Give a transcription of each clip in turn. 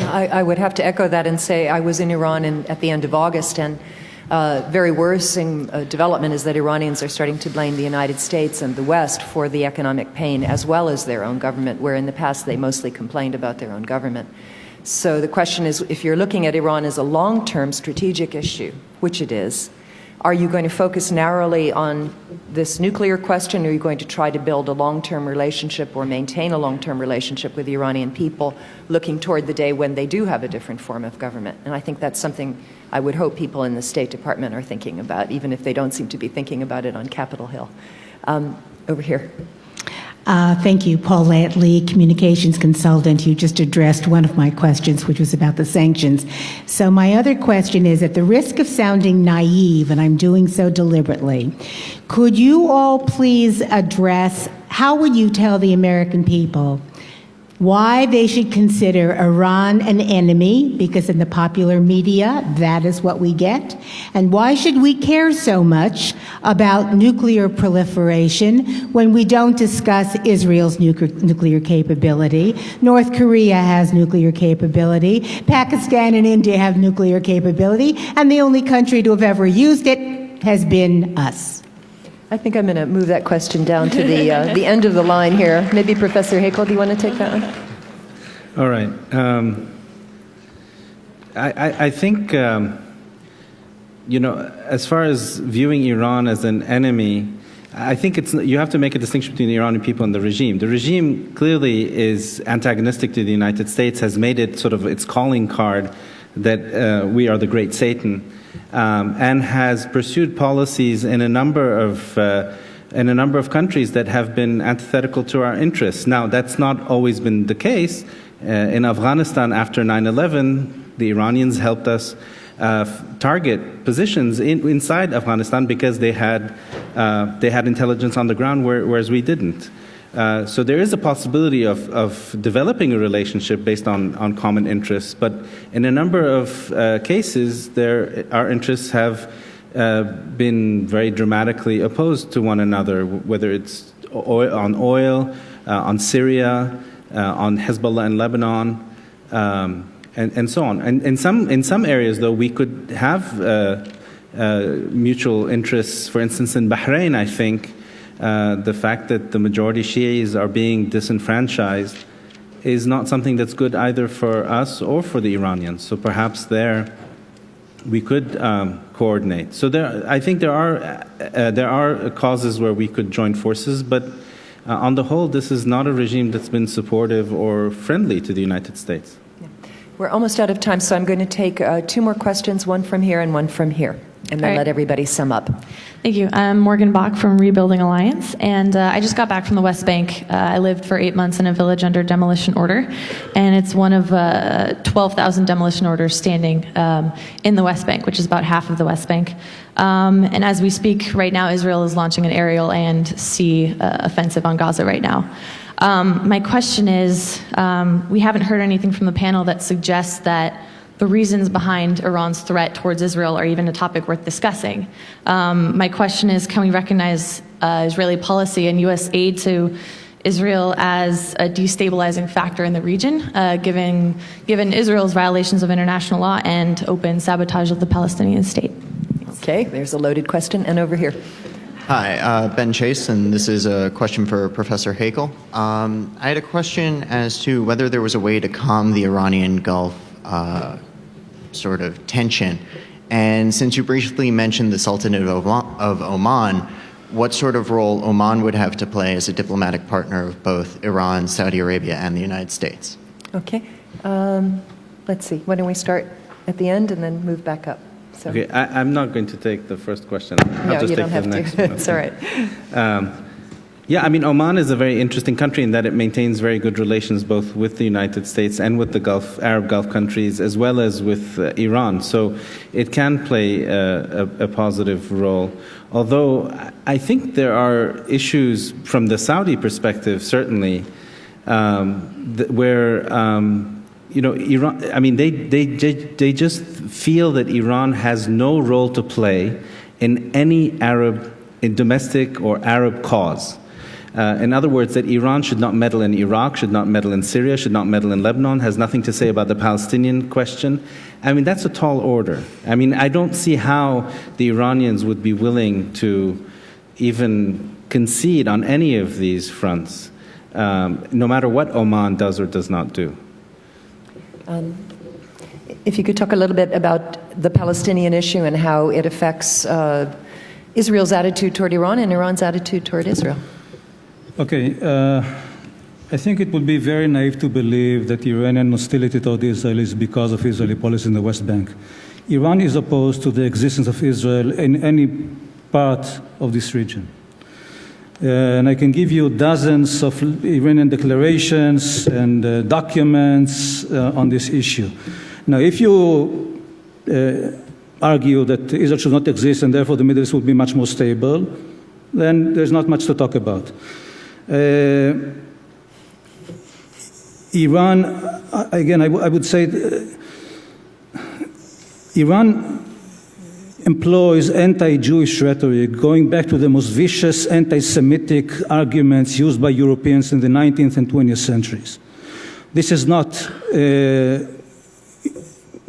I would have to echo that and say I was in Iran at the end of August, and very worrisome development is that Iranians are starting to blame the United States and the West for the economic pain as well as their own government, where in the past they mostly complained about their own government. So the question is, if you're looking at Iran as a long-term strategic issue, which it is, are you going to focus narrowly on this nuclear question, or are you going to try to build a long-term relationship or maintain a long-term relationship with the Iranian people, looking toward the day when they do have a different form of government? And I think that's something I would hope people in the State Department are thinking about, even if they don't seem to be thinking about it on Capitol Hill. Over here. Thank you, Paulette Lee, communications consultant. You just addressed one of my questions, which was about the sanctions. So my other question is, at the risk of sounding naive, and I'm doing so deliberately, could you all please address, how would you tell the American people why they should consider Iran an enemy, because in the popular media, that is what we get, and why should we care so much about nuclear proliferation when we don't discuss Israel's nuclear capability? North Korea has nuclear capability, Pakistan and India have nuclear capability, and the only country to have ever used it has been us. I think I'm going to move that question down to the end of the line here. Maybe Professor Haykel, do you want to take that one? All right. I think, as far as viewing Iran as an enemy, I think you have to make a distinction between the Iranian people and the regime. The regime clearly is antagonistic to the United States, has made it sort of its calling card that we are the great Satan. And has pursued policies in a number of countries that have been antithetical to our interests. Now, that's not always been the case. In Afghanistan, after 9/11, the Iranians helped us target positions inside Afghanistan because they had intelligence on the ground, whereas we didn't. So there is a possibility of developing a relationship based on common interests, but in a number of cases, our interests have been very dramatically opposed to one another, whether it's on oil, on Syria, on Hezbollah in Lebanon, and so on. And in some areas, though, we could have mutual interests. For instance, in Bahrain, I think, the fact that the majority Shias are being disenfranchised is not something that's good either for us or for the Iranians. So perhaps there we could coordinate. So I think there are causes where we could join forces, but on the whole, this is not a regime that's been supportive or friendly to the United States. Yeah. We're almost out of time, so I'm going to take two more questions, one from here and one from here, and then let everybody sum up. Thank you. I'm Morgan Bach from Rebuilding Alliance, and I just got back from the West Bank. I lived for 8 months in a village under demolition order, and it's one of 12,000 demolition orders standing in the West Bank, which is about half of the West Bank. And as we speak right now, Israel is launching an aerial and sea offensive on Gaza right now. My question is, we haven't heard anything from the panel that suggests that the reasons behind Iran's threat towards Israel are even a topic worth discussing. My question is, can we recognize Israeli policy and U.S. aid to Israel as a destabilizing factor in the region, given Israel's violations of international law and open sabotage of the Palestinian state? Okay, there's a loaded question, and over here. Hi, Ben Chase, and this is a question for Professor Haykel. I had a question as to whether there was a way to calm the Iranian Gulf sort of tension. And since you briefly mentioned the Sultanate of Oman, what sort of role Oman would have to play as a diplomatic partner of both Iran, Saudi Arabia, and the United States? Okay. Let's see. Why don't we start at the end and then move back up? So. Okay, I'm not going to take the first question. No, you don't have to. It's all right. Yeah, I mean, Oman is a very interesting country in that it maintains very good relations both with the United States and with the Arab Gulf countries, as well as with Iran. So it can play a positive role. Although I think there are issues from the Saudi perspective, certainly, where Iran. I mean, they just feel that Iran has no role to play in any domestic or Arab cause. In other words, that Iran should not meddle in Iraq, should not meddle in Syria, should not meddle in Lebanon, has nothing to say about the Palestinian question. I mean, that's a tall order. I mean, I don't see how the Iranians would be willing to even concede on any of these fronts, no matter what Oman does or does not do. If you could talk a little bit about the Palestinian issue and how it affects Israel's attitude toward Iran and Iran's attitude toward Israel. Okay. I think it would be very naive to believe that Iranian hostility toward Israel is because of Israeli policy in the West Bank. Iran is opposed to the existence of Israel in any part of this region. And I can give you dozens of Iranian declarations and documents on this issue. Now, if you argue that Israel should not exist and therefore the Middle East would be much more stable, then there's not much to talk about. Iran, again, I would say Iran employs anti-Jewish rhetoric, going back to the most vicious anti-Semitic arguments used by Europeans in the 19th and 20th centuries. This is not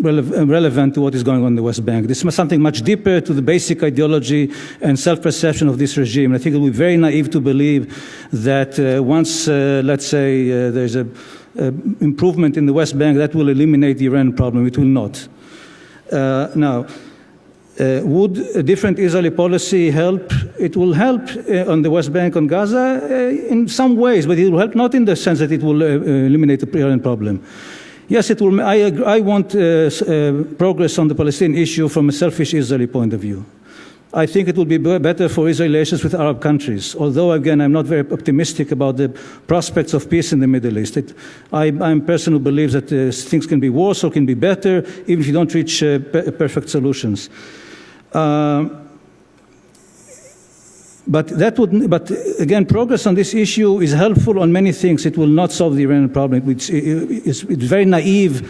relevant to what is going on in the West Bank. This is something much deeper to the basic ideology and self-perception of this regime. I think it would be very naive to believe that once, let's say, there's an improvement in the West Bank, that will eliminate the Iran problem. It will not. Now, would a different Israeli policy help? It will help on the West Bank, on Gaza, in some ways, but it will help not in the sense that it will eliminate the Iran problem. Yes, it will. I want progress on the Palestinian issue from a selfish Israeli point of view. I think it will be better for Israeli relations with Arab countries, although, again, I'm not very optimistic about the prospects of peace in the Middle East. I'm a person who believes that things can be worse or can be better, even if you don't reach perfect solutions. But again, progress on this issue is helpful on many things. It will not solve the Iranian problem. It's very naive,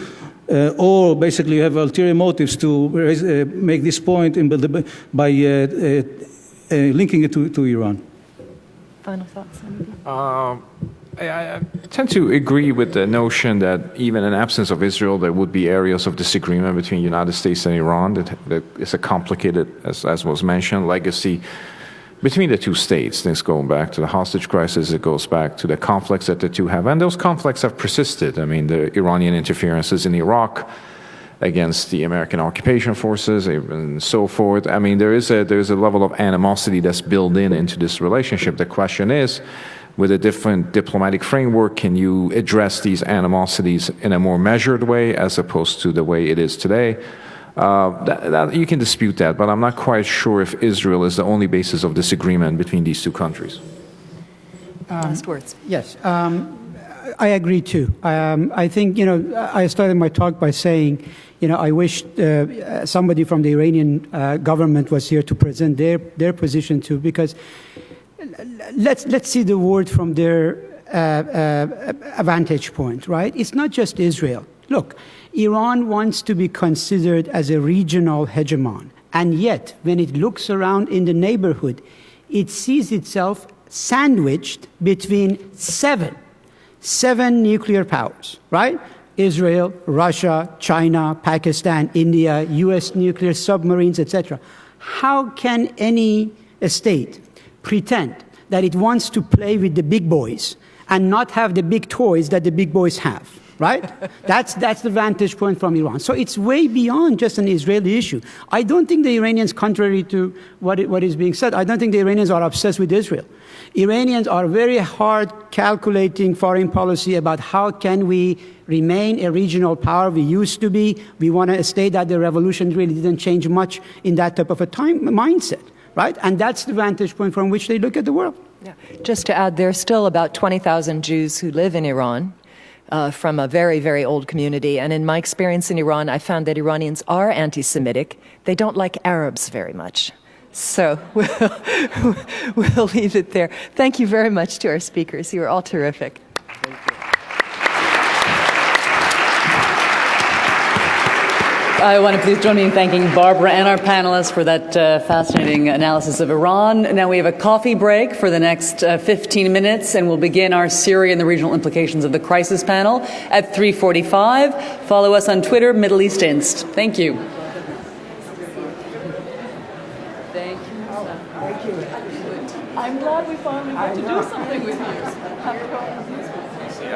or basically you have ulterior motives to make this point by linking it to Iran. Final thoughts? I tend to agree with the notion that even in absence of Israel, there would be areas of disagreement between the United States and Iran. That is a complicated, as was mentioned, legacy between the two states. Things going back to the hostage crisis, it goes back to the conflicts that the two have. And those conflicts have persisted. I mean, the Iranian interferences in Iraq against the American occupation forces and so forth. I mean, there is a level of animosity that's built into this relationship. The question is, with a different diplomatic framework, can you address these animosities in a more measured way as opposed to the way it is today? You can dispute that, but I'm not quite sure if Israel is the only basis of disagreement between these two countries. Last words. Yes, I agree too. I think, I started my talk by saying, I wish somebody from the Iranian government was here to present their position too, because let's see the world from their vantage point, right? It's not just Israel. Look, Iran wants to be considered as a regional hegemon, and yet when it looks around in the neighborhood, it sees itself sandwiched between seven nuclear powers, right? Israel, Russia, China, Pakistan, India, US nuclear submarines, etc. How can any state pretend that it wants to play with the big boys and not have the big toys that the big boys have, right? That's the vantage point from Iran. So it's way beyond just an Israeli issue. I don't think the Iranians, contrary to what is being said, I don't think the Iranians are obsessed with Israel. Iranians are very hard calculating foreign policy about how can we remain a regional power we used to be. We want to state that the revolution really didn't change much in that type of a mindset. Right? And that's the vantage point from which they look at the world. Yeah. Just to add, there are still about 20,000 Jews who live in Iran from a very, very old community. And in my experience in Iran, I found that Iranians are anti-Semitic. They don't like Arabs very much. So we'll leave it there. Thank you very much to our speakers. You were all terrific. Thank you. I want to please join me in thanking Barbara and our panelists for that fascinating analysis of Iran. Now we have a coffee break for the next 15 minutes, and we'll begin our Syria and the regional implications of the crisis panel at 3:45. Follow us on Twitter, Middle East Inst. Thank you. Thank you. I'm glad we finally got to do something with you.